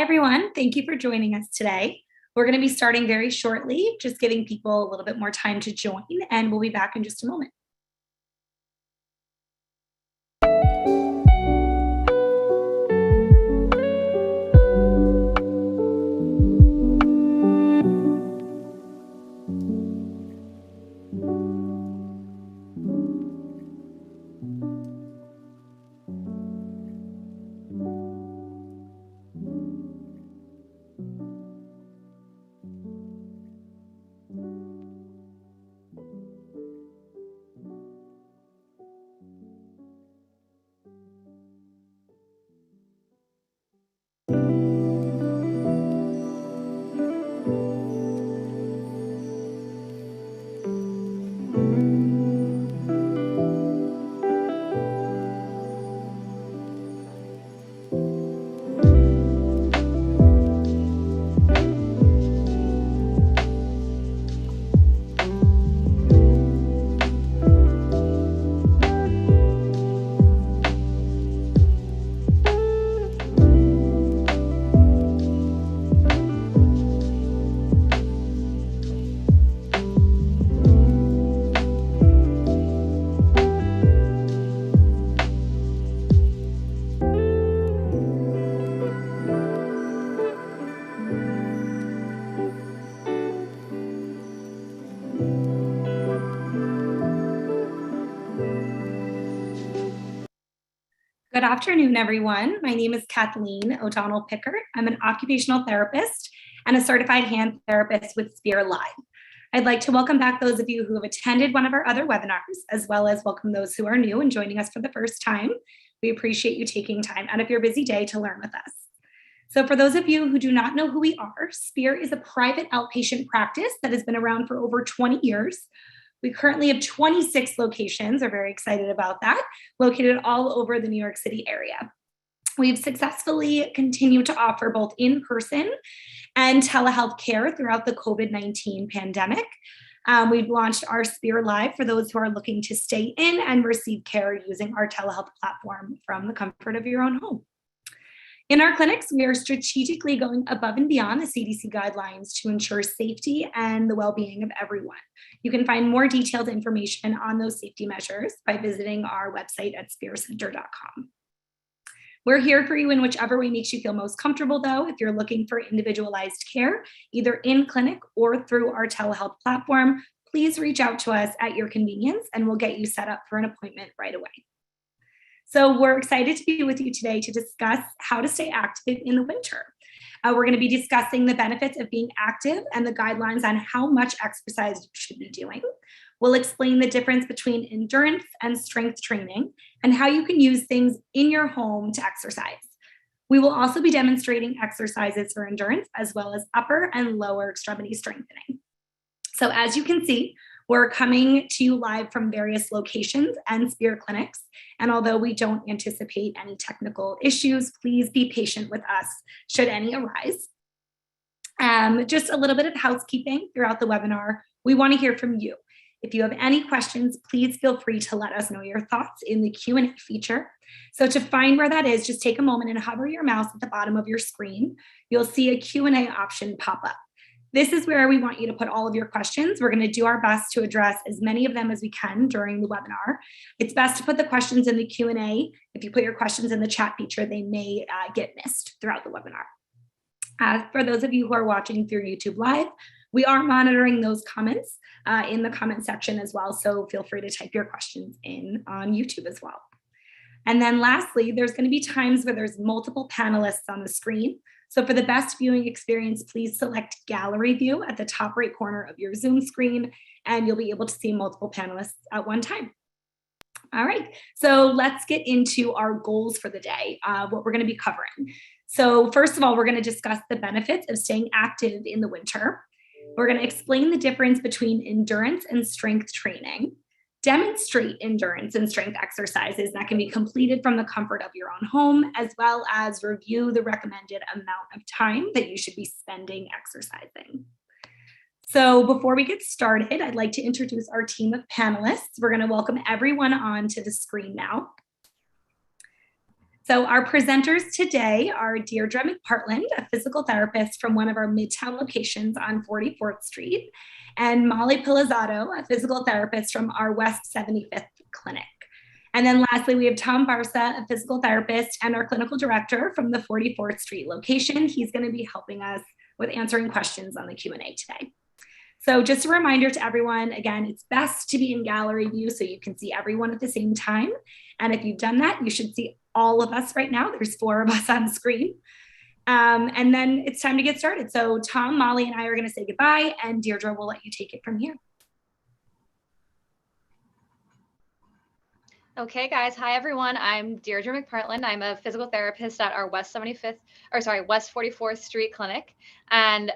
everyone. Thank you for joining us today. We're going to be starting very shortly, just giving people a little bit more time to join, and we'll be back in just a moment. Good afternoon, everyone. My name is Kathleen O'Donnell Pickard. I'm an occupational therapist and a certified hand therapist with Spear Live. I'd like to welcome back those of you who have attended one of our other webinars, as well as welcome those who are new and joining us for the first time. We appreciate you taking time out of your busy day to learn with us. So for those of you who do not know who we are, Spear is a private outpatient practice that has been around for over 20 years. We currently have 26 locations, we're very excited about that, located all over the New York City area. We've successfully continued to offer both in-person and telehealth care throughout the COVID-19 pandemic. We've launched our Spear Live for those who are looking to stay in and receive care using our telehealth platform from the comfort of your own home. In our clinics, we are strategically going above and beyond the CDC guidelines to ensure safety and the well-being of everyone. You can find more detailed information on those safety measures by visiting our website at spearcenter.com. We're here for you in whichever way makes you feel most comfortable, though. If you're looking for individualized care, either in clinic or through our telehealth platform, please reach out to us at your convenience and we'll get you set up for an appointment right away. So we're excited to be with you today to discuss how to stay active in the winter. We're going to be discussing the benefits of being active and the guidelines on how much exercise you should be doing. We'll explain the difference between endurance and strength training and how you can use things in your home to exercise. We will also be demonstrating exercises for endurance as well as upper and lower extremity strengthening. So as you can see, we're coming to you live from various locations and Spear clinics. And although we don't anticipate any technical issues, please be patient with us should any arise. Just a little bit of housekeeping throughout the webinar. We want to hear from you. If you have any questions, please feel free to let us know your thoughts in the Q&A feature. So to find where that is, just take a moment and hover your mouse at the bottom of your screen. You'll see a Q&A option pop up. This is where we want you to put all of your questions. We're going to do our best to address as many of them as we can during the webinar. It's best to put the questions in the Q&A. If you put your questions in the chat feature, they may get missed throughout the webinar. For those of you who are watching through YouTube Live, we are monitoring those comments in the comment section as well, so feel free to type your questions in on YouTube as well. And then lastly, there's going to be times where there's multiple panelists on the screen. So for the best viewing experience, please select Gallery View at the top right corner of your Zoom screen, and you'll be able to see multiple panelists at one time. All right, so let's get into our goals for the day, what we're going to be covering. So first of all, we're going to discuss the benefits of staying active in the winter. We're going to explain the difference between endurance and strength training, demonstrate endurance and strength exercises that can be completed from the comfort of your own home, as well as review the recommended amount of time that you should be spending exercising. So before we get started, I'd like to introduce our team of panelists. We're going to welcome everyone onto the screen now. So our presenters today are Deirdre McPartland, a physical therapist from one of our Midtown locations on 44th Street, and Molly Pilizzato, a physical therapist from our West 75th clinic. And then lastly, we have Tom Barsa, a physical therapist and our clinical director from the 44th Street location. He's going to be helping us with answering questions on the Q&A today. So just a reminder to everyone, again, it's best to be in gallery view so you can see everyone at the same time. And if you've done that, you should see all of us right now. There's 4 of us on screen. And then it's time to get started. So Tom, Molly, and I are going to say goodbye, and Deirdre will let you take it from here. Okay, guys. Hi, everyone. I'm Deirdre McPartland. I'm a physical therapist at our West 44th Street clinic. And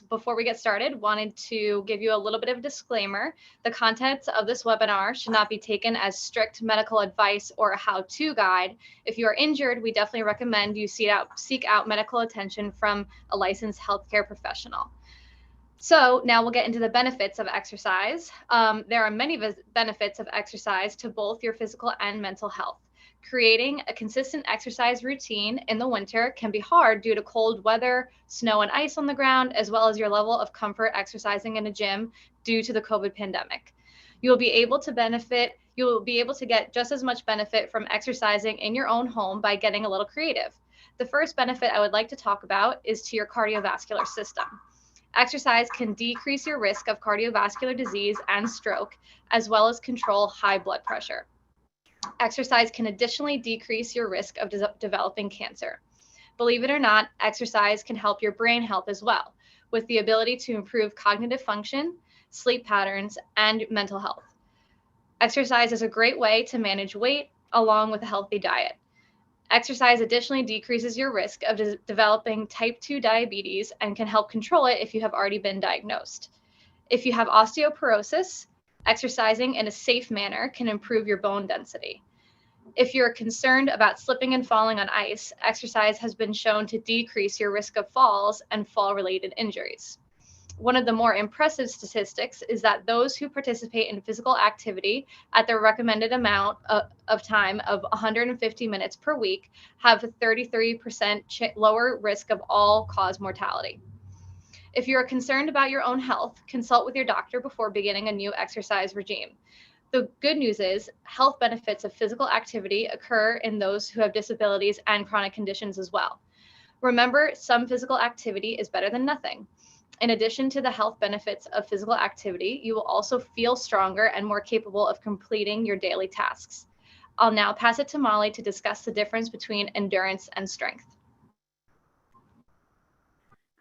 before we get started, wanted to give you a little bit of a disclaimer. The contents of this webinar should not be taken as strict medical advice or a how-to guide. If you are injured, we definitely recommend you seek out medical attention from a licensed healthcare professional. So now we'll get into the benefits of exercise. There are many benefits of exercise to both your physical and mental health. Creating a consistent exercise routine in the winter can be hard due to cold weather, snow and ice on the ground, as well as your level of comfort exercising in a gym due to the COVID pandemic. You'll be able to get just as much benefit from exercising in your own home by getting a little creative. The first benefit I would like to talk about is to your cardiovascular system. Exercise can decrease your risk of cardiovascular disease and stroke, as well as control high blood pressure. Exercise can additionally decrease your risk of developing cancer. Believe it or not, exercise can help your brain health as well, with the ability to improve cognitive function, sleep patterns, and mental health. Exercise is a great way to manage weight along with a healthy diet. Exercise additionally decreases your risk of developing type 2 diabetes and can help control it if you have already been diagnosed. If you have osteoporosis, exercising in a safe manner can improve your bone density. If you're concerned about slipping and falling on ice, exercise has been shown to decrease your risk of falls and fall-related injuries. One of the more impressive statistics is that those who participate in physical activity at their recommended amount of time of 150 minutes per week have a 33% lower risk of all-cause mortality. If you're concerned about your own health, consult with your doctor before beginning a new exercise regime. The good news is health benefits of physical activity occur in those who have disabilities and chronic conditions as well. Remember, some physical activity is better than nothing. In addition to the health benefits of physical activity, you will also feel stronger and more capable of completing your daily tasks. I'll now pass it to Molly to discuss the difference between endurance and strength.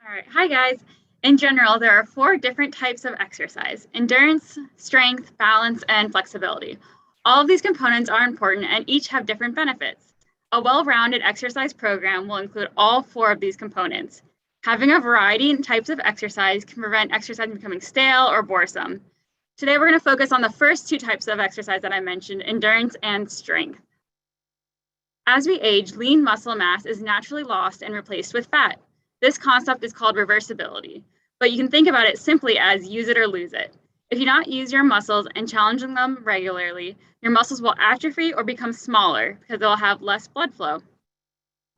All right, hi guys. In general, there are 4 different types of exercise: endurance, strength, balance, and flexibility. All of these components are important and each have different benefits. A well-rounded exercise program will include all 4 of these components. Having a variety in types of exercise can prevent exercise becoming stale or boresome. Today, we're going to focus on the first 2 types of exercise that I mentioned, endurance and strength. As we age, lean muscle mass is naturally lost and replaced with fat. This concept is called reversibility, but you can think about it simply as use it or lose it. If you not use your muscles and challenge them regularly, your muscles will atrophy or become smaller because they'll have less blood flow.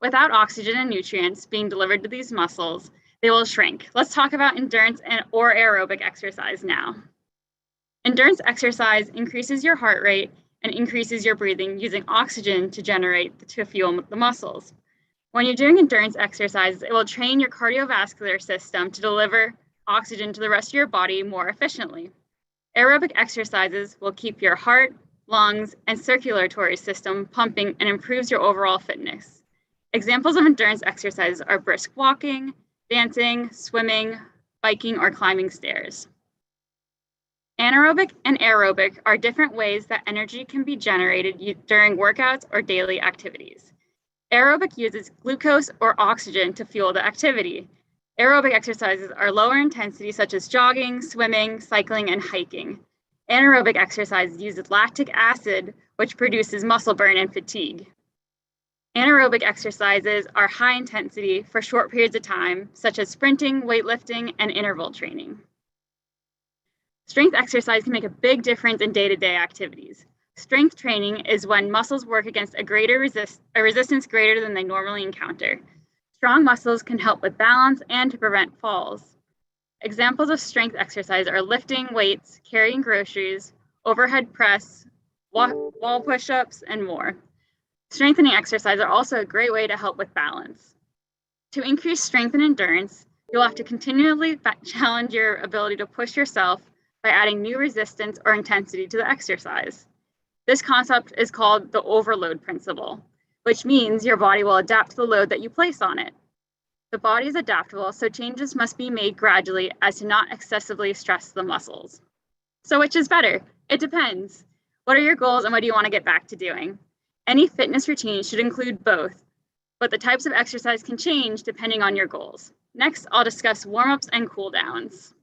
Without oxygen and nutrients being delivered to these muscles, they will shrink. Let's talk about endurance or aerobic exercise now. Endurance exercise increases your heart rate and increases your breathing using oxygen to fuel the muscles. When you're doing endurance exercises, it will train your cardiovascular system to deliver oxygen to the rest of your body more efficiently. Aerobic exercises will keep your heart, lungs, and circulatory system pumping and improves your overall fitness. Examples of endurance exercises are brisk walking, dancing, swimming, biking, or climbing stairs. Anaerobic and aerobic are different ways that energy can be generated during workouts or daily activities. Aerobic uses glucose or oxygen to fuel the activity. Aerobic exercises are lower intensity, such as jogging, swimming, cycling, and hiking. Anaerobic exercise uses lactic acid, which produces muscle burn and fatigue. Anaerobic exercises are high intensity for short periods of time, such as sprinting, weightlifting, and interval training. Strength exercise can make a big difference in day-to-day activities. Strength training is when muscles work against a resistance greater than they normally encounter. Strong muscles can help with balance and to prevent falls. Examples of strength exercise are lifting weights, carrying groceries, overhead press, wall push-ups, and more. Strengthening exercise are also a great way to help with balance. To increase strength and endurance, you'll have to continually challenge your ability to push yourself by adding new resistance or intensity to the exercise. This concept is called the overload principle, which means your body will adapt to the load that you place on it. The body is adaptable, so changes must be made gradually as to not excessively stress the muscles. So which is better? It depends. What are your goals and what do you want to get back to doing? Any fitness routine should include both, but the types of exercise can change depending on your goals. Next, I'll discuss warm-ups and cool-downs.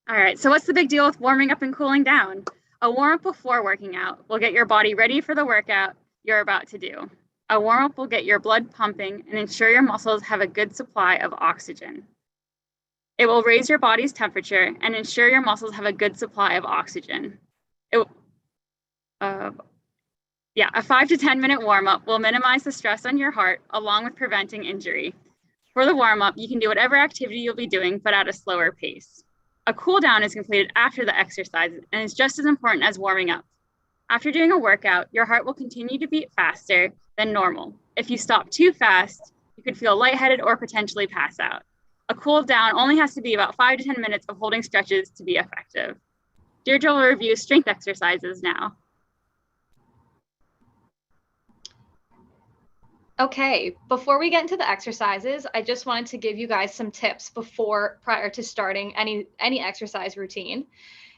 All right, so what's the big deal with warming up and cooling down? A warm-up before working out will get your body ready for the workout you're about to do. A warm-up will get your blood pumping and ensure your muscles have a good supply of oxygen. It will raise your body's temperature and ensure your muscles have a good supply of oxygen. A 5 to 10 minute warm-up will minimize the stress on your heart along with preventing injury. For the warm-up, you can do whatever activity you'll be doing, but at a slower pace. A cool down is completed after the exercise and is just as important as warming up. After doing a workout, your heart will continue to beat faster than normal. If you stop too fast, you could feel lightheaded or potentially pass out. A cool down only has to be about 5 to 10 minutes of holding stretches to be effective. Deirdre will review strength exercises now. Okay, before we get into the exercises, I just wanted to give you guys some tips prior to starting any exercise routine.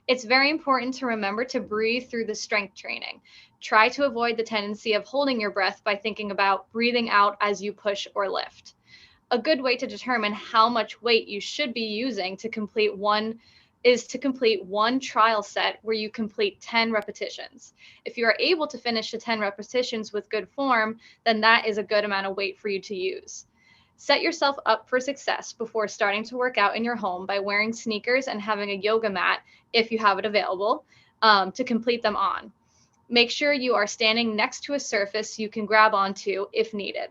It's very important to remember to breathe through the strength training. Try to avoid the tendency of holding your breath by thinking about breathing out as you push or lift. A good way to determine how much weight you should be using to complete one trial set where you complete 10 repetitions. If you are able to finish the 10 repetitions with good form, then that is a good amount of weight for you to use. Set yourself up for success before starting to work out in your home by wearing sneakers and having a yoga mat, if you have it available, to complete them on. Make sure you are standing next to a surface you can grab onto if needed.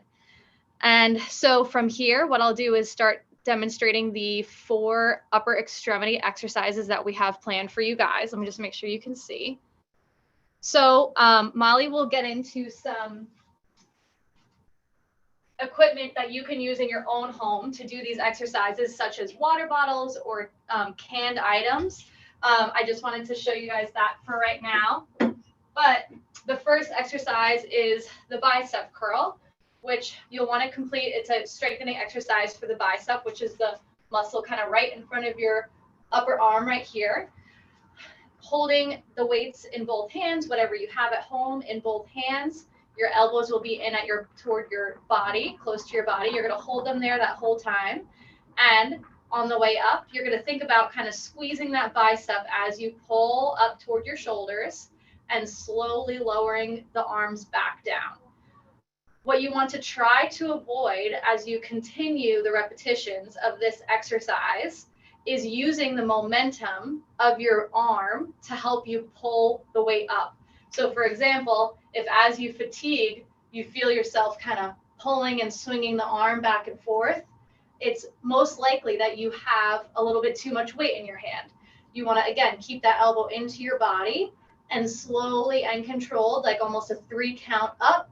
And so from here, what I'll do is start demonstrating the 4 upper extremity exercises that we have planned for you guys. Let me just make sure you can see. So Molly will get into some equipment that you can use in your own home to do these exercises, such as water bottles or canned items. I just wanted to show you guys that for right now. But the first exercise is the bicep curl, which you'll want to complete. It's a strengthening exercise for the bicep, which is the muscle kind of right in front of your upper arm right here. Holding the weights in both hands, whatever you have at home in both hands. Your elbows will be in toward your body, close to your body. You're going to hold them there that whole time. And on the way up, you're going to think about kind of squeezing that bicep as you pull up toward your shoulders and slowly lowering the arms back down. What you want to try to avoid as you continue the repetitions of this exercise is using the momentum of your arm to help you pull the weight up. So for example, if as you fatigue, you feel yourself kind of pulling and swinging the arm back and forth, it's most likely that you have a little bit too much weight in your hand. You want to, again, keep that elbow into your body and slowly and controlled, like almost a 3 count up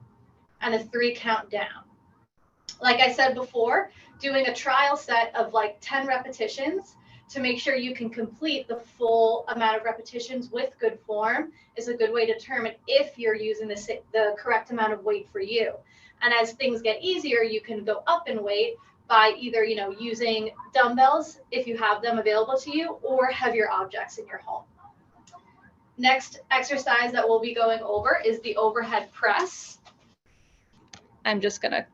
and a 3 count down. Like I said before, doing a trial set of like 10 repetitions to make sure you can complete the full amount of repetitions with good form is a good way to determine if you're using the correct amount of weight for you. And as things get easier, you can go up in weight by either, using dumbbells if you have them available to you, or heavier objects in your home. Next exercise that we'll be going over is the overhead press. I'm just going to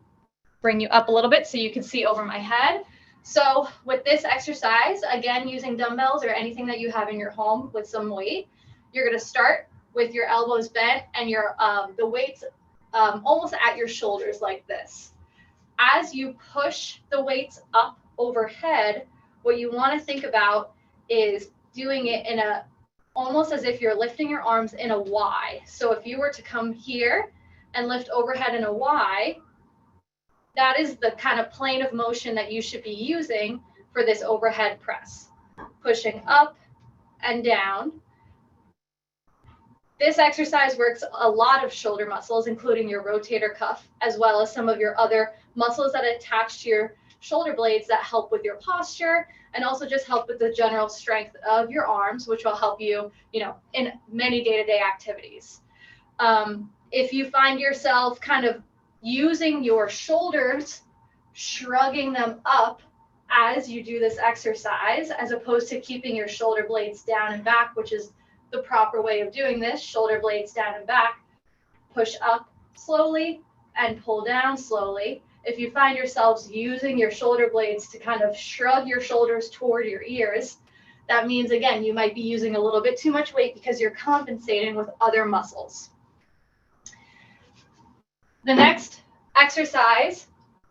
bring you up a little bit so you can see over my head. So with this exercise, again, using dumbbells or anything that you have in your home with some weight, you're going to start with your elbows bent and your the weights almost at your shoulders like this. As you push the weights up overhead, what you want to think about is doing it in a almost as if you're lifting your arms in a Y. So if you were to come here and lift overhead in a Y, that is the kind of plane of motion that you should be using for this overhead press. Pushing up and down. This exercise works a lot of shoulder muscles, including your rotator cuff, as well as some of your other muscles that attach to your shoulder blades that help with your posture and also just help with the general strength of your arms, which will help you, in many day-to-day activities. If you find yourself kind of using your shoulders, shrugging them up as you do this exercise, as opposed to keeping your shoulder blades down and back, which is the proper way of doing this, shoulder blades down and back, push up slowly and pull down slowly. If you find yourselves using your shoulder blades to kind of shrug your shoulders toward your ears, that means, again, you might be using a little bit too much weight because you're compensating with other muscles. The next exercise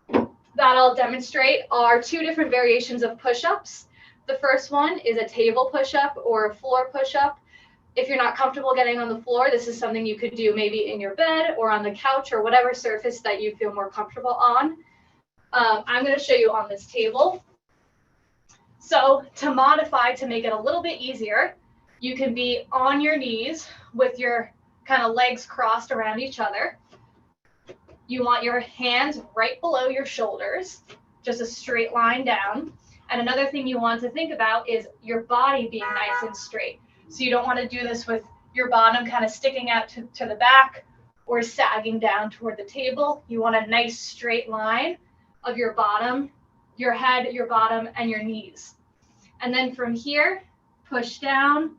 that I'll demonstrate are two different variations of push-ups. The first one is a table push-up or a floor push-up. If you're not comfortable getting on the floor, this is something you could do maybe in your bed or on the couch or whatever surface that you feel more comfortable on. I'm going to show you on this table. So to modify, to make it a little bit easier, you can be on your knees with your kind of legs crossed around each other. You want your hands right below your shoulders, just a straight line down. And another thing you want to think about is your body being nice and straight. So you don't want to do this with your bottom kind of sticking out to the back or sagging down toward the table. You want a nice straight line of your bottom, your head, your bottom, and your knees. And then from here, push down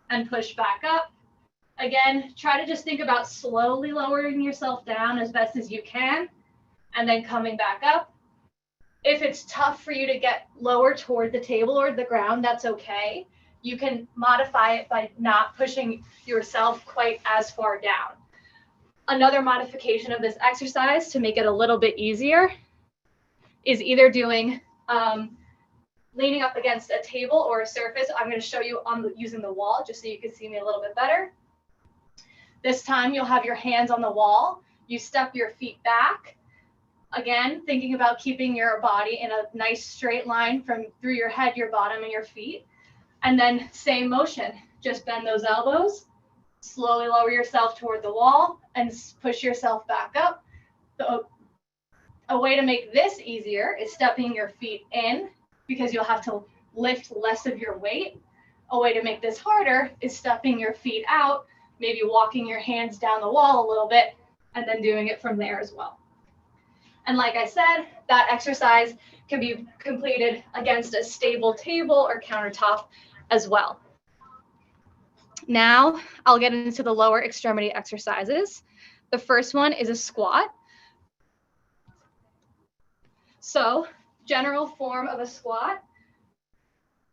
and push back up. Again, try to just think about slowly lowering yourself down as best as you can, and then coming back up. If it's tough for you to get lower toward the table or the ground, that's okay. You can modify it by not pushing yourself quite as far down. Another modification of this exercise to make it a little bit easier is either doing leaning up against a table or a surface. I'm going to show you using the wall just so you can see me a little bit better. This time you'll have your hands on the wall. You step your feet back. Again, thinking about keeping your body in a nice straight line through your head, your bottom, and your feet. And then same motion, just bend those elbows, slowly lower yourself toward the wall and push yourself back up. A way to make this easier is stepping your feet in because you'll have to lift less of your weight. A way to make this harder is stepping your feet out, maybe walking your hands down the wall a little bit and then doing it from there as well. And like I said, that exercise can be completed against a stable table or countertop as well. Now I'll get into the lower extremity exercises. The first one is a squat. So, general form of a squat,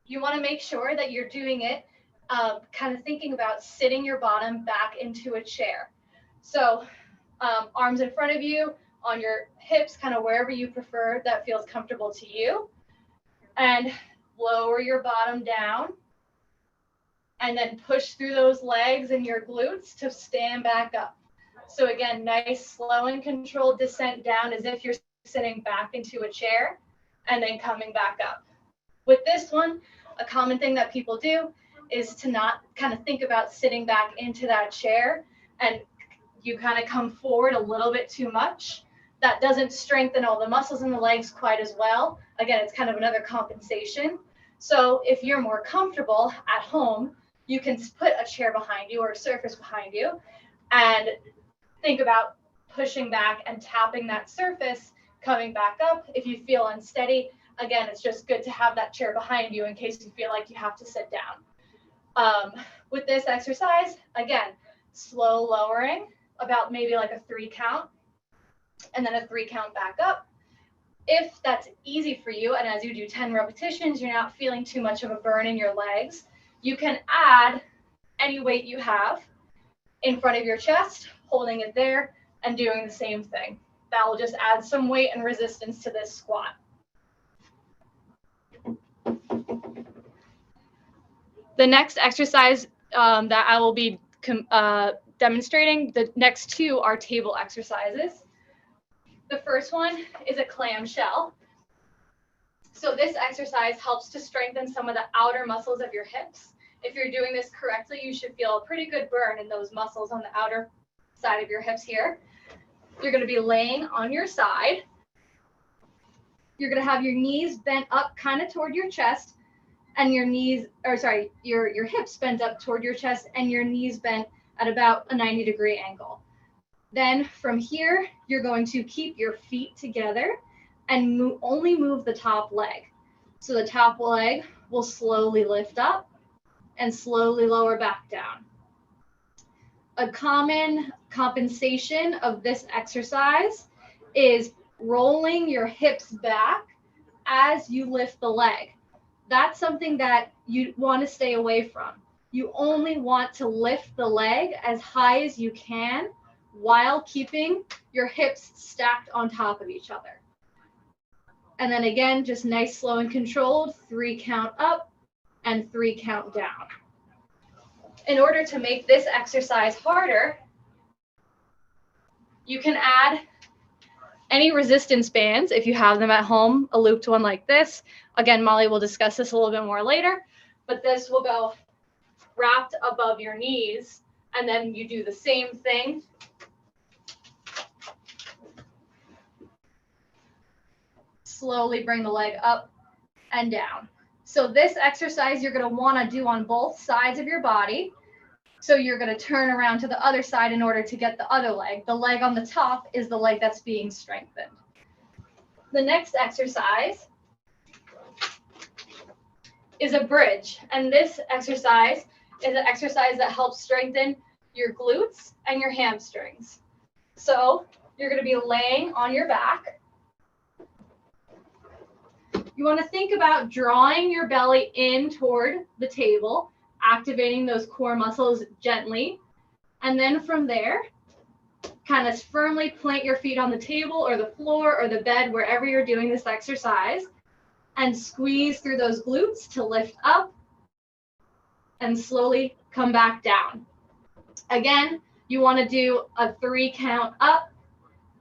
you want to make sure that you're doing it kind of thinking about sitting your bottom back into a chair. So, arms in front of you, on your hips, kind of wherever you prefer that feels comfortable to you. And lower your bottom down. And then push through those legs and your glutes to stand back up. So again, nice, slow and controlled descent down as if you're sitting back into a chair and then coming back up. With this one, a common thing that people do is to not kind of think about sitting back into that chair and you kind of come forward a little bit too much. That doesn't strengthen all the muscles in the legs quite as well. Again, it's kind of another compensation. So if you're more comfortable at home, you can put a chair behind you or a surface behind you and think about pushing back and tapping that surface, coming back up. If you feel unsteady, again, it's just good to have that chair behind you in case you feel like you have to sit down. With this exercise, again, slow lowering, about maybe like a 3 count, and then a 3 count back up. If that's easy for you, and as you do 10 repetitions, you're not feeling too much of a burn in your legs, you can add any weight you have in front of your chest, holding it there, and doing the same thing. That will just add some weight and resistance to this squat. The next exercise that I will be demonstrating, the next two are table exercises. The first one is a clamshell. So this exercise helps to strengthen some of the outer muscles of your hips. If you're doing this correctly, you should feel a pretty good burn in those muscles on the outer side of your hips here. You're going to be laying on your side. You're going to have your knees bent up kind of toward your chest, and your hips bent up toward your chest, and your knees bent at about a 90-degree angle. Then from here, you're going to keep your feet together and only move the top leg. So the top leg will slowly lift up and slowly lower back down. A common compensation of this exercise is rolling your hips back as you lift the leg. That's something that you want to stay away from. You only want to lift the leg as high as you can while keeping your hips stacked on top of each other. And then again, just nice, slow, and controlled, 3 count up and 3 count down. In order to make this exercise harder, you can add any resistance bands if you have them at home, a looped one like this. Again, Molly will discuss this a little bit more later, but this will go wrapped above your knees, and then you do the same thing. Slowly bring the leg up and down. So this exercise you're going to want to do on both sides of your body. So you're going to turn around to the other side in order to get the other leg. The leg on the top is the leg that's being strengthened. The next exercise is a bridge. And this exercise is an exercise that helps strengthen your glutes and your hamstrings. So you're going to be laying on your back. You want to think about drawing your belly in toward the table, activating those core muscles gently. And then from there, kind of firmly plant your feet on the table or the floor or the bed, wherever you're doing this exercise, and squeeze through those glutes to lift up and slowly come back down. Again, you want to do a 3 count up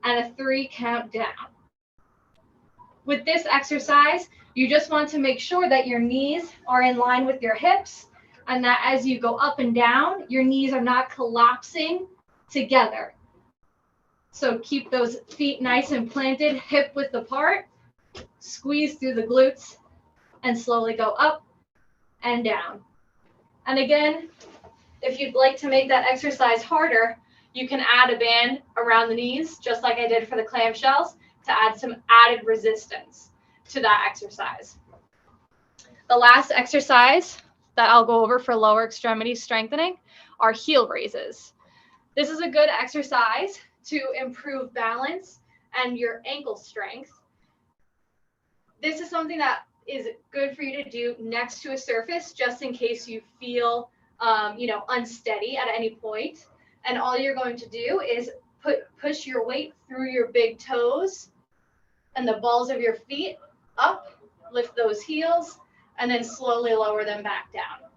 and a 3 count down. With this exercise, you just want to make sure that your knees are in line with your hips, and that as you go up and down, your knees are not collapsing together. So keep those feet nice and planted, hip width apart, squeeze through the glutes, and slowly go up and down. And again, if you'd like to make that exercise harder, you can add a band around the knees, just like I did for the clamshells, to add some added resistance to that exercise. The last exercise that I'll go over for lower extremity strengthening are heel raises. This is a good exercise to improve balance and your ankle strength. This is something that is good for you to do next to a surface, just in case you feel unsteady at any point. And all you're going to do is push your weight through your big toes and the balls of your feet up, lift those heels, and then slowly lower them back down.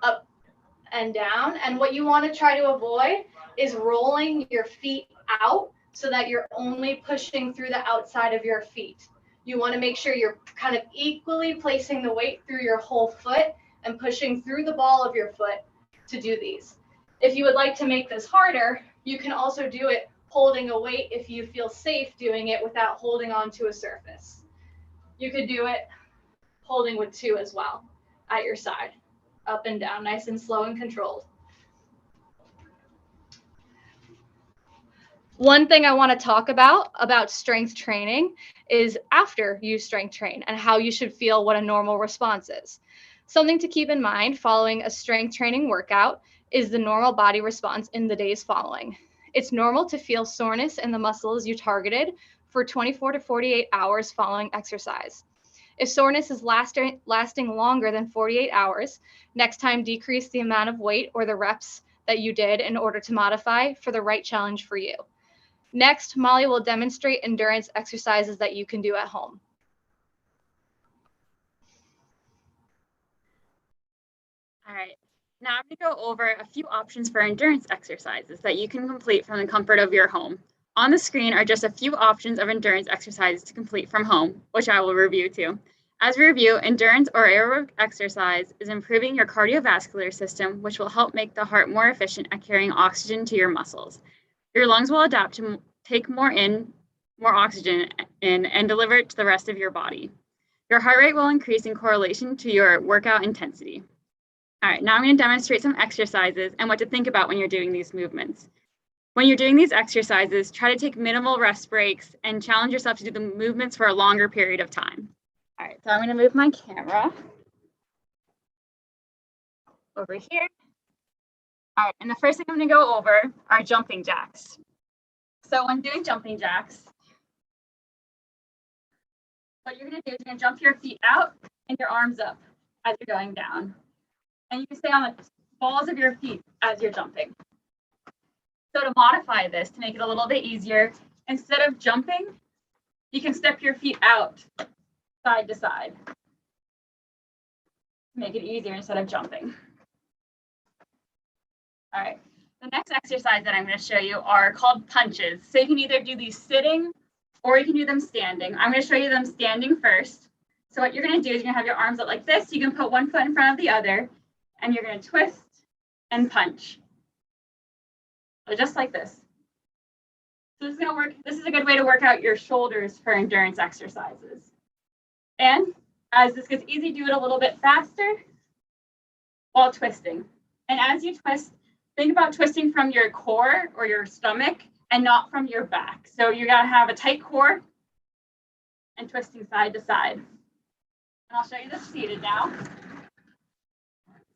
Up and down. And what you want to try to avoid is rolling your feet out so that you're only pushing through the outside of your feet. You want to make sure you're kind of equally placing the weight through your whole foot and pushing through the ball of your foot to do these. If you would like to make this harder, you can also do it holding a weight if you feel safe doing it without holding onto a surface. You could do it holding with 2 as well at your side, up and down, nice and slow and controlled. One thing I want to talk about strength training is after you strength train and how you should feel, what a normal response is. Something to keep in mind following a strength training workout is the normal body response in the days following. It's normal to feel soreness in the muscles you targeted for 24 to 48 hours following exercise. If soreness is lasting longer than 48 hours, next time decrease the amount of weight or the reps that you did in order to modify for the right challenge for you. Next, Molly will demonstrate endurance exercises that you can do at home. All right. Now I'm going to go over a few options for endurance exercises that you can complete from the comfort of your home. On the screen are just a few options of endurance exercises to complete from home, which I will review too. As we review, endurance or aerobic exercise is improving your cardiovascular system, which will help make the heart more efficient at carrying oxygen to your muscles. Your lungs will adapt to take more oxygen in and deliver it to the rest of your body. Your heart rate will increase in correlation to your workout intensity. All right, now I'm going to demonstrate some exercises and what to think about when you're doing these movements. When you're doing these exercises, try to take minimal rest breaks and challenge yourself to do the movements for a longer period of time. All right, so I'm going to move my camera over here. All right, and the first thing I'm going to go over are jumping jacks. So when doing jumping jacks, what you're going to do is you're going to jump your feet out and your arms up as you're going down. And you can stay on the balls of your feet as you're jumping. So to modify this, to make it a little bit easier, instead of jumping, you can step your feet out side to side. Make it easier instead of jumping. All right, the next exercise that I'm going to show you are called punches. So you can either do these sitting or you can do them standing. I'm going to show you them standing first. So what you're going to do is you're going to have your arms up like this. You can put one foot in front of the other, and you're going to twist and punch. So just like this. So this is going to work. This is a good way to work out your shoulders for endurance exercises. And as this gets easy, do it a little bit faster while twisting. And as you twist, think about twisting from your core or your stomach and not from your back. So you got to have a tight core and twisting side to side. And I'll show you this seated now.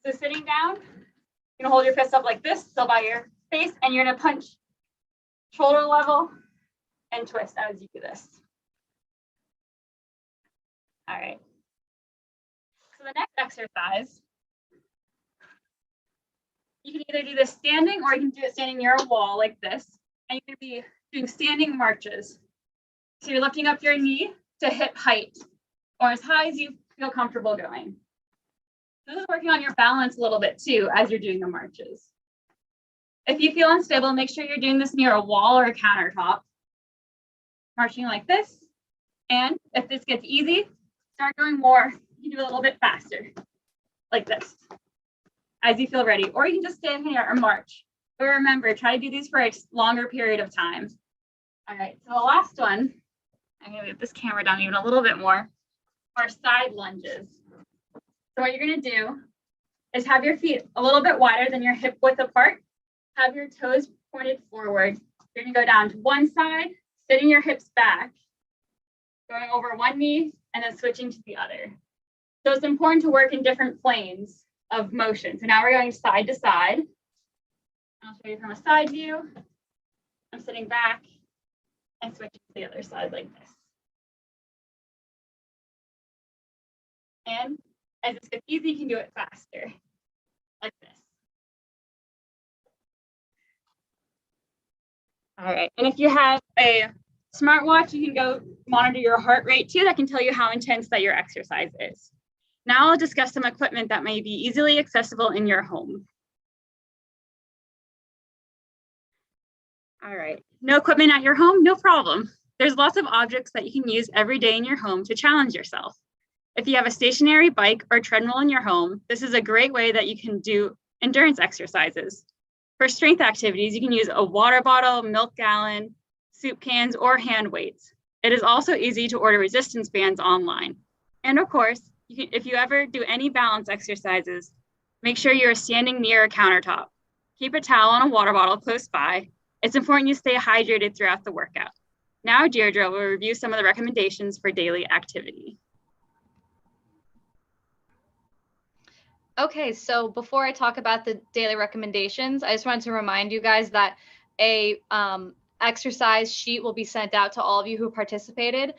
So sitting down, you're going to hold your fist up like this, so by your face, and you're going to punch shoulder level and twist as you do this. All right. So the next exercise, you can either do this standing or you can do it standing near a wall like this. And you're going to be doing standing marches. So you're lifting up your knee to hip height or as high as you feel comfortable going. This is working on your balance a little bit too as you're doing the marches. If you feel unstable, make sure you're doing this near a wall or a countertop. Marching like this. And if this gets easy, start going more. You can do a little bit faster, like this, as you feel ready. Or you can just stand here and march. But remember, try to do these for a longer period of time. All right, so the last one, I'm going to move this camera down even a little bit more, are side lunges. So what you're going to do is have your feet a little bit wider than your hip width apart. Have your toes pointed forward. You're going to go down to one side, sitting your hips back, going over one knee, and then switching to the other. So it's important to work in different planes of motion. So now we're going side to side. I'll show you from a side view. I'm sitting back and switching to the other side like this. And as this gets easy, you can do it faster, like this. All right, and if you have a smartwatch, you can go monitor your heart rate too. That can tell you how intense that your exercise is. Now I'll discuss some equipment that may be easily accessible in your home. All right, no equipment at your home? No problem. There's lots of objects that you can use every day in your home to challenge yourself. If you have a stationary bike or treadmill in your home, this is a great way that you can do endurance exercises. For strength activities, you can use a water bottle, milk gallon, soup cans, or hand weights. It is also easy to order resistance bands online. And of course, if you ever do any balance exercises, make sure you're standing near a countertop. Keep a towel and a water bottle close by. It's important you stay hydrated throughout the workout. Now, Deirdre will review some of the recommendations for daily activity. Okay, so before I talk about the daily recommendations, I just wanted to remind you guys that a exercise sheet will be sent out to all of you who participated.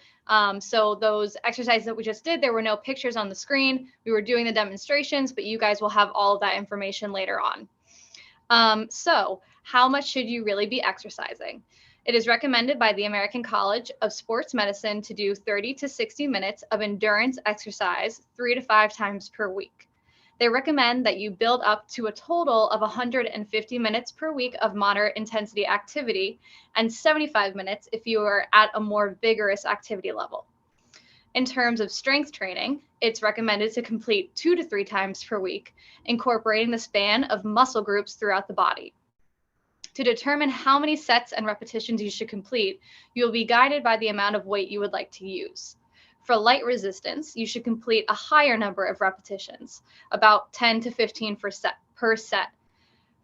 So those exercises that we just did, there were no pictures on the screen. We were doing the demonstrations, but you guys will have all of that information later on. So how much should you really be exercising? It is recommended by the American College of Sports Medicine to do 30 to 60 minutes of endurance exercise 3 to 5 times per week. They recommend that you build up to a total of 150 minutes per week of moderate intensity activity and 75 minutes if you are at a more vigorous activity level. In terms of strength training, it's recommended to complete 2 to 3 times per week, incorporating the span of muscle groups throughout the body. To determine how many sets and repetitions you should complete, you will be guided by the amount of weight you would like to use. For light resistance, you should complete a higher number of repetitions, about 10 to 15 per set.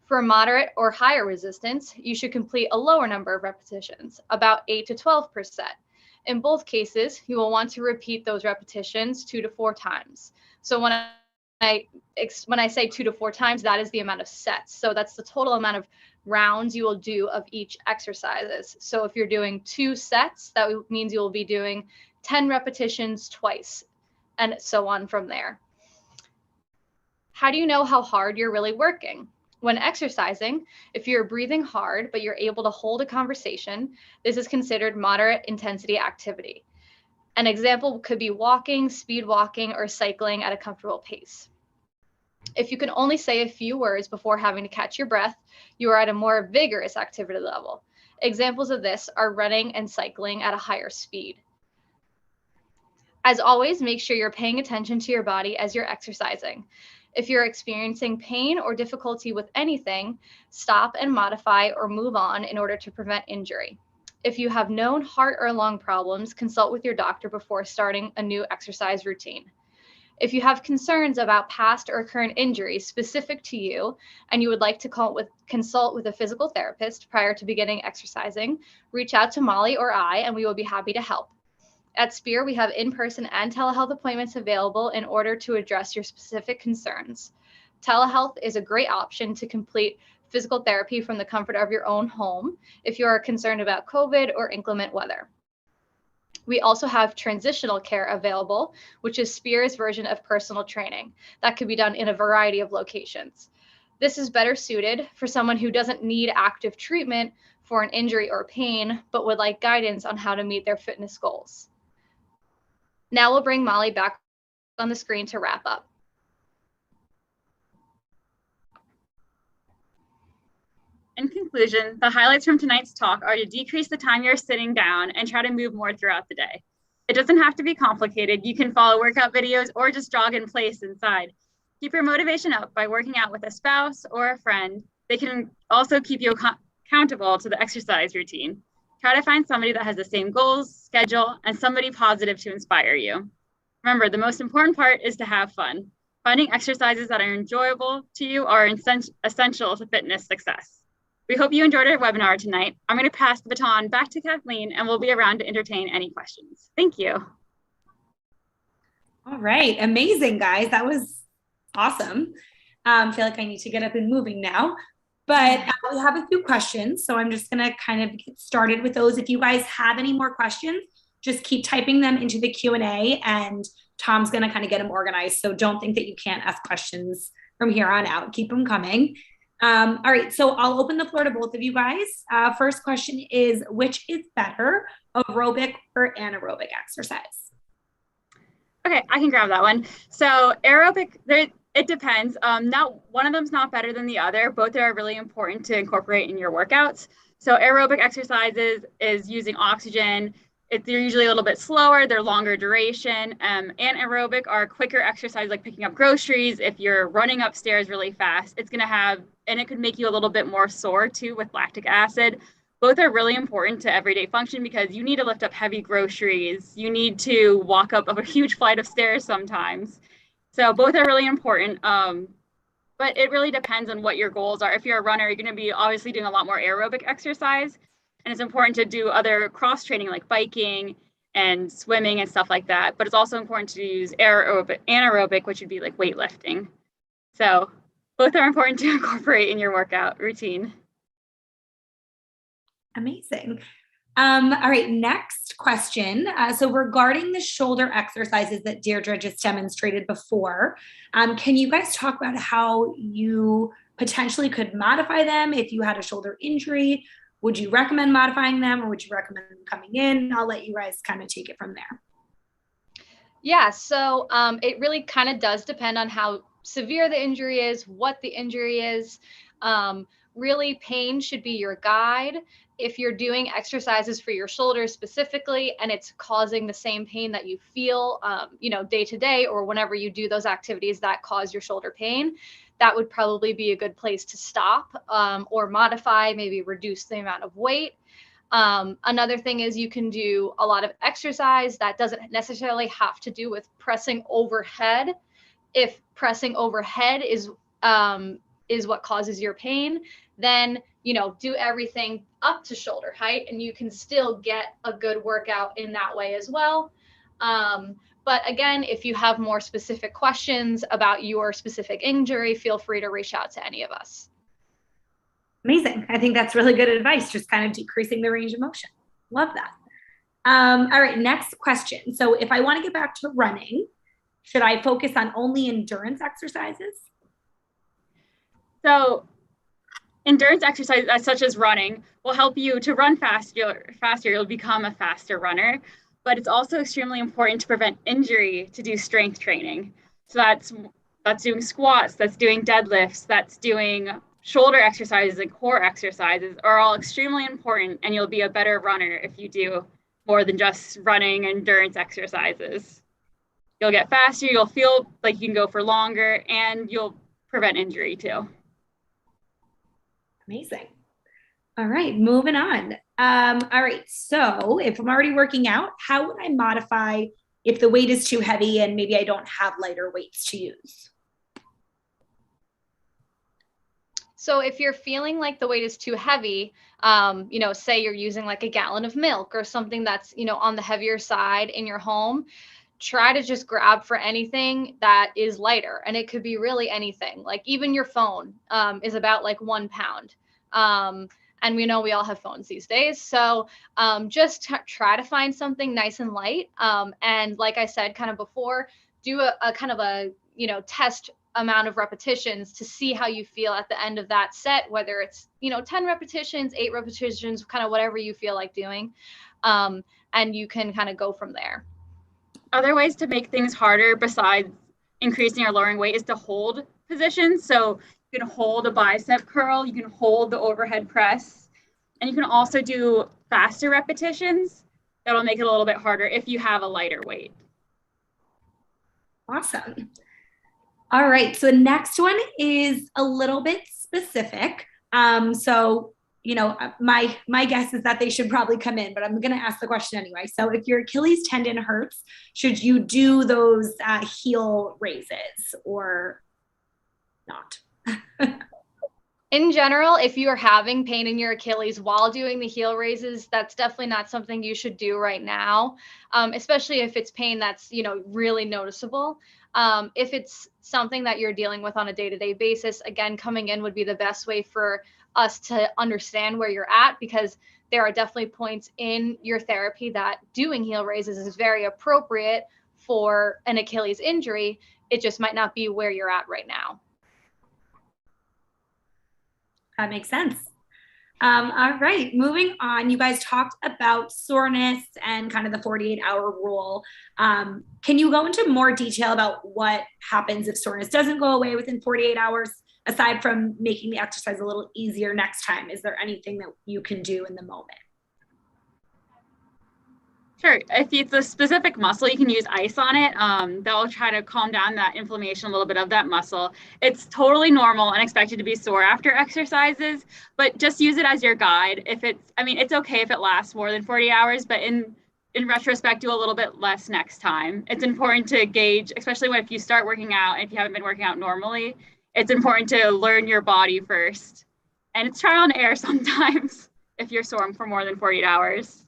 For moderate or higher resistance, you should complete a lower number of repetitions, about 8 to 12 per set. In both cases, you will want to repeat those repetitions 2 to 4 times. So when I say 2 to 4 times, that is the amount of sets. So that's the total amount of rounds you will do of each exercises. So if you're doing 2 sets, that means you will be doing 10 repetitions twice, and so on from there. How do you know how hard you're really working? When exercising, if you're breathing hard, but you're able to hold a conversation, this is considered moderate intensity activity. An example could be walking, speed walking, or cycling at a comfortable pace. If you can only say a few words before having to catch your breath, you are at a more vigorous activity level. Examples of this are running and cycling at a higher speed. As always, make sure you're paying attention to your body as you're exercising. If you're experiencing pain or difficulty with anything, stop and modify or move on in order to prevent injury. If you have known heart or lung problems, consult with your doctor before starting a new exercise routine. If you have concerns about past or current injuries specific to you and you would like to consult with a physical therapist prior to beginning exercising, reach out to Molly or I, and we will be happy to help. At Spear, we have in-person and telehealth appointments available in order to address your specific concerns. Telehealth is a great option to complete physical therapy from the comfort of your own home if you are concerned about COVID or inclement weather. We also have transitional care available, which is Spear's version of personal training that could be done in a variety of locations. This is better suited for someone who doesn't need active treatment for an injury or pain, but would like guidance on how to meet their fitness goals. Now we'll bring Molly back on the screen to wrap up. In conclusion, the highlights from tonight's talk are to decrease the time you're sitting down and try to move more throughout the day. It doesn't have to be complicated. You can follow workout videos or just jog in place inside. Keep your motivation up by working out with a spouse or a friend. They can also keep you accountable to the exercise routine. Try to find somebody that has the same goals, schedule, and somebody positive to inspire you. Remember, the most important part is to have fun. Finding exercises that are enjoyable to you are essential to fitness success. We hope you enjoyed our webinar tonight. I'm going to pass the baton back to Kathleen, and we'll be around to entertain any questions. Thank you. All right, amazing, guys. That was awesome. I feel like I need to get up and moving now. But we have a few questions, so I'm just going to kind of get started with those. If you guys have any more questions, just keep typing them into the Q&A, and Tom's going to kind of get them organized. So don't think that you can't ask questions from here on out. Keep them coming. All right, so I'll open the floor to both of you guys. First question is, which is better, aerobic or anaerobic exercise? Okay, I can grab that one. So aerobic, it depends. One of them's not better than the other. Both are really important to incorporate in your workouts. So aerobic exercises is using oxygen. They're usually a little bit slower. They're longer duration. Anaerobic are quicker exercise, like picking up groceries. If you're running upstairs really fast, it's going to have, and it could make you a little bit more sore too with lactic acid. Both are really important to everyday function because you need to lift up heavy groceries. You need to walk up a huge flight of stairs sometimes. So both are really important, but it really depends on what your goals are. If you're a runner, you're going to be obviously doing a lot more aerobic exercise, and it's important to do other cross training like biking and swimming and stuff like that. But it's also important to use anaerobic, which would be like weightlifting. So both are important to incorporate in your workout routine. Amazing. All right, next question. So regarding the shoulder exercises that Deirdre just demonstrated before, can you guys talk about how you potentially could modify them if you had a shoulder injury? Would you recommend modifying them, or would you recommend them coming in? I'll let you guys kind of take it from there. Yeah, so it really kind of does depend on how severe the injury is, what the injury is. Really, pain should be your guide. If you're doing exercises for your shoulders specifically, and it's causing the same pain that you feel, day to day, or whenever you do those activities that cause your shoulder pain, that would probably be a good place to stop, or modify, maybe reduce the amount of weight. Another thing is you can do a lot of exercise that doesn't necessarily have to do with pressing overhead. If pressing overhead is what causes your pain, then, do everything up to shoulder height, and you can still get a good workout in that way as well. But again, if you have more specific questions about your specific injury, feel free to reach out to any of us. Amazing. I think that's really good advice, just kind of decreasing the range of motion. Love that. All right, next question. So if I want to get back to running, should I focus on only endurance exercises? So endurance exercises such as running will help you to run faster. You'll become a faster runner, but it's also extremely important to prevent injury to do strength training. So that's doing squats, that's doing deadlifts, that's doing shoulder exercises and core exercises are all extremely important, and you'll be a better runner if you do more than just running endurance exercises. You'll get faster, you'll feel like you can go for longer, and you'll prevent injury too. Amazing. All right, moving on. All right, so if I'm already working out, how would I modify if the weight is too heavy and maybe I don't have lighter weights to use? So if you're feeling like the weight is too heavy, say you're using like a gallon of milk or something that's, on the heavier side in your home, try to just grab for anything that is lighter. And it could be really anything, like even your phone is about like 1 pound. And we know we all have phones these days. So just try to find something nice and light. And like I said, kind of before, do a kind of a, test amount of repetitions to see how you feel at the end of that set, whether it's, 10 repetitions, 8 repetitions, kind of whatever you feel like doing. And you can kind of go from there. Other ways to make things harder besides increasing or lowering weight is to hold positions. So you can hold a bicep curl, you can hold the overhead press, and you can also do faster repetitions. That'll make it a little bit harder if you have a lighter weight. Awesome. All right, so the next one is a little bit specific. So, my guess is that they should probably come in, but I'm going to ask the question anyway. So if your Achilles tendon hurts, should you do those heel raises or not? In general, if you are having pain in your Achilles while doing the heel raises, that's definitely not something you should do right now, especially if it's pain that's, really noticeable. If it's something that you're dealing with on a day-to-day basis, again, coming in would be the best way for us to understand where you're at, because there are definitely points in your therapy that doing heel raises is very appropriate for an Achilles injury. It just might not be where you're at right now. That makes sense. All right, moving on. You guys talked about soreness and kind of the 48-hour rule. Can you go into more detail about what happens if soreness doesn't go away within 48 hours, aside from making the exercise a little easier next time? Is there anything that you can do in the moment? Sure. If it's a specific muscle, you can use ice on it. That'll try to calm down that inflammation a little bit of that muscle. It's totally normal and expected to be sore after exercises, but just use it as your guide. It's okay if it lasts more than 40 hours, but in retrospect, do a little bit less next time. It's important to gauge, especially if you start working out and if you haven't been working out normally, it's important to learn your body first. And it's trial and error sometimes if you're sore for more than 48 hours.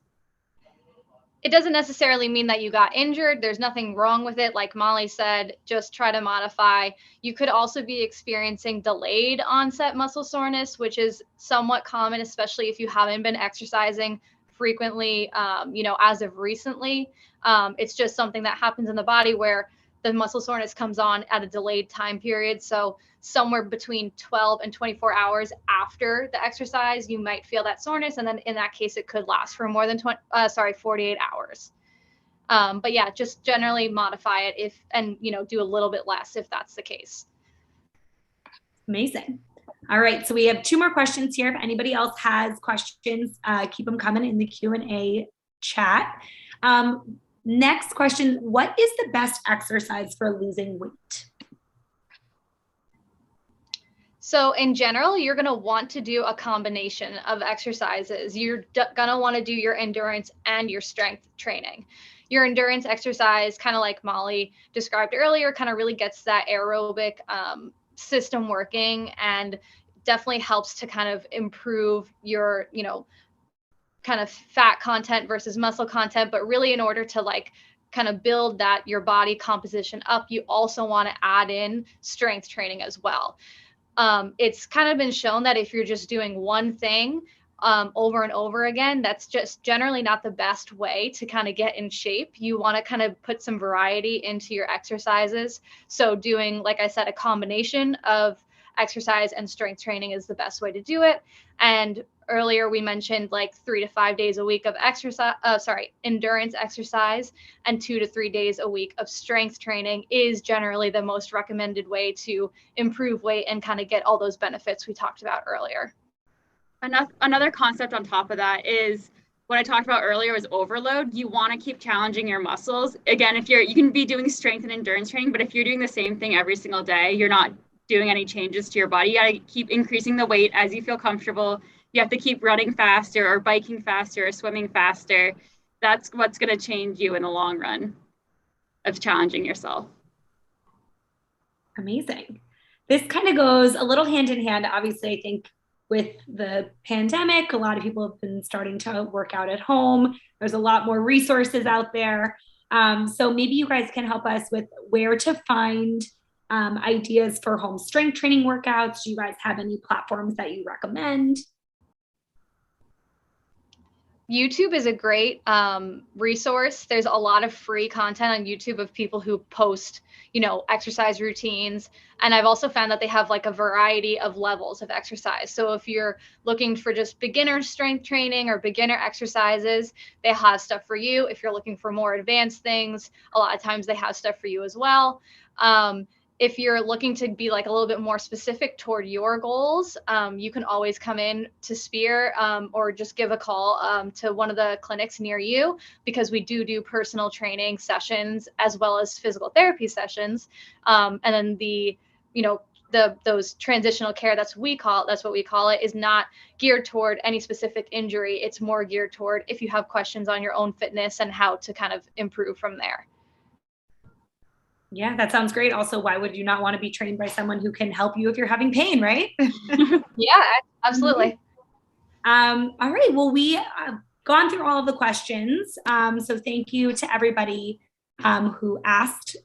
It doesn't necessarily mean that you got injured. There's nothing wrong with it. Like Molly said, just try to modify. You could also be experiencing delayed onset muscle soreness, which is somewhat common, especially if you haven't been exercising frequently, as of recently. It's just something that happens in the body where the muscle soreness comes on at a delayed time period. So somewhere between 12 and 24 hours after the exercise, you might feel that soreness. And then in that case, it could last for more than 48 hours. But yeah, just generally modify it and do a little bit less if that's the case. Amazing. All right, so we have 2 more questions here. If anybody else has questions, keep them coming in the Q&A chat. Next question, what is the best exercise for losing weight? So in general, you're going to want to do a combination of exercises. You're going to want to do your endurance and your strength training. Your endurance exercise, kind of like Molly described earlier, kind of really gets that aerobic system working and definitely helps to kind of improve your, kind of fat content versus muscle content. But really, in order to kind of build that your body composition up, you also want to add in strength training as well. It's kind of been shown that if you're just doing one thing over and over again, that's just generally not the best way to kind of get in shape. You want to kind of put some variety into your exercises. So doing, like I said, a combination of exercise and strength training is the best way to do it. And earlier we mentioned 3 to 5 days a week of endurance exercise, and 2 to 3 days a week of strength training is generally the most recommended way to improve weight and kind of get all those benefits we talked about earlier. Another concept on top of that is what I talked about earlier was overload. You want to keep challenging your muscles. Again, you can be doing strength and endurance training, but if you're doing the same thing every single day, you're not doing any changes to your body. You got to keep increasing the weight as you feel comfortable. You have to keep running faster or biking faster or swimming faster. That's what's going to change you in the long run of challenging yourself. Amazing. This kind of goes a little hand in hand. Obviously, I think with the pandemic, a lot of people have been starting to work out at home. There's a lot more resources out there. So maybe you guys can help us with where to find ideas for home strength training workouts. Do you guys have any platforms that you recommend? YouTube is a great resource. There's a lot of free content on YouTube of people who post, exercise routines. And I've also found that they have a variety of levels of exercise. So if you're looking for just beginner strength training or beginner exercises, they have stuff for you. If you're looking for more advanced things, a lot of times they have stuff for you as well. If you're looking to be a little bit more specific toward your goals, you can always come in to Spear or just give a call to one of the clinics near you, because we do personal training sessions as well as physical therapy sessions. And then those transitional care, that's what we call it, is not geared toward any specific injury. It's more geared toward if you have questions on your own fitness and how to kind of improve from there. Yeah, that sounds great. Also, why would you not want to be trained by someone who can help you if you're having pain, right? Yeah, absolutely. All right. Well, we have gone through all of the questions. So thank you to everybody who asked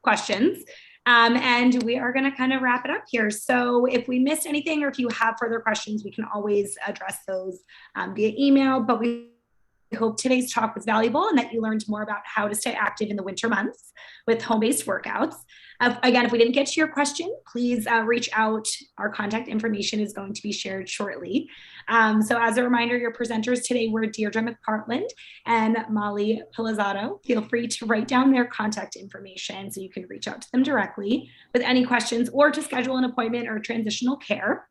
questions. And we are going to kind of wrap it up here. So if we missed anything or if you have further questions, we can always address those via email. But we hope today's talk was valuable and that you learned more about how to stay active in the winter months with home-based workouts. Again, if we didn't get to your question, please reach out. Our contact information is going to be shared shortly. So as a reminder, your presenters today were Deirdre McPartland and Molly Pilizzato. Feel free to write down their contact information so you can reach out to them directly with any questions or to schedule an appointment or transitional care.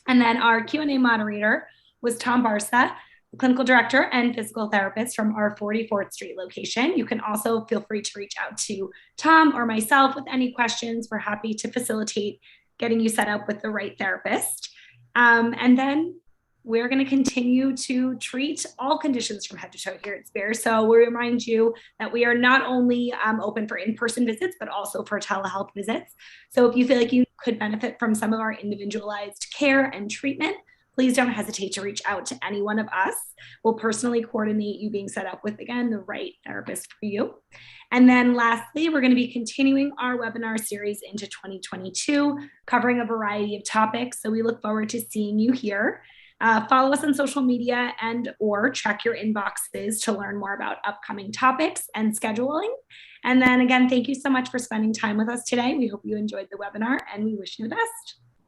And then our Q&A moderator was Tom Barsa, clinical director and physical therapist from our 44th Street location. You can also feel free to reach out to Tom or myself with any questions. We're happy to facilitate getting you set up with the right therapist. And then we're going to continue to treat all conditions from head to toe here at Spear. So we remind you that we are not only open for in-person visits, but also for telehealth visits. So if you feel like you could benefit from some of our individualized care and treatment, please don't hesitate to reach out to any one of us. We'll personally coordinate you being set up with, again, the right therapist for you. And then lastly, we're going to be continuing our webinar series into 2022, covering a variety of topics. So we look forward to seeing you here. Follow us on social media or check your inboxes to learn more about upcoming topics and scheduling. And then again, thank you so much for spending time with us today. We hope you enjoyed the webinar and we wish you the best.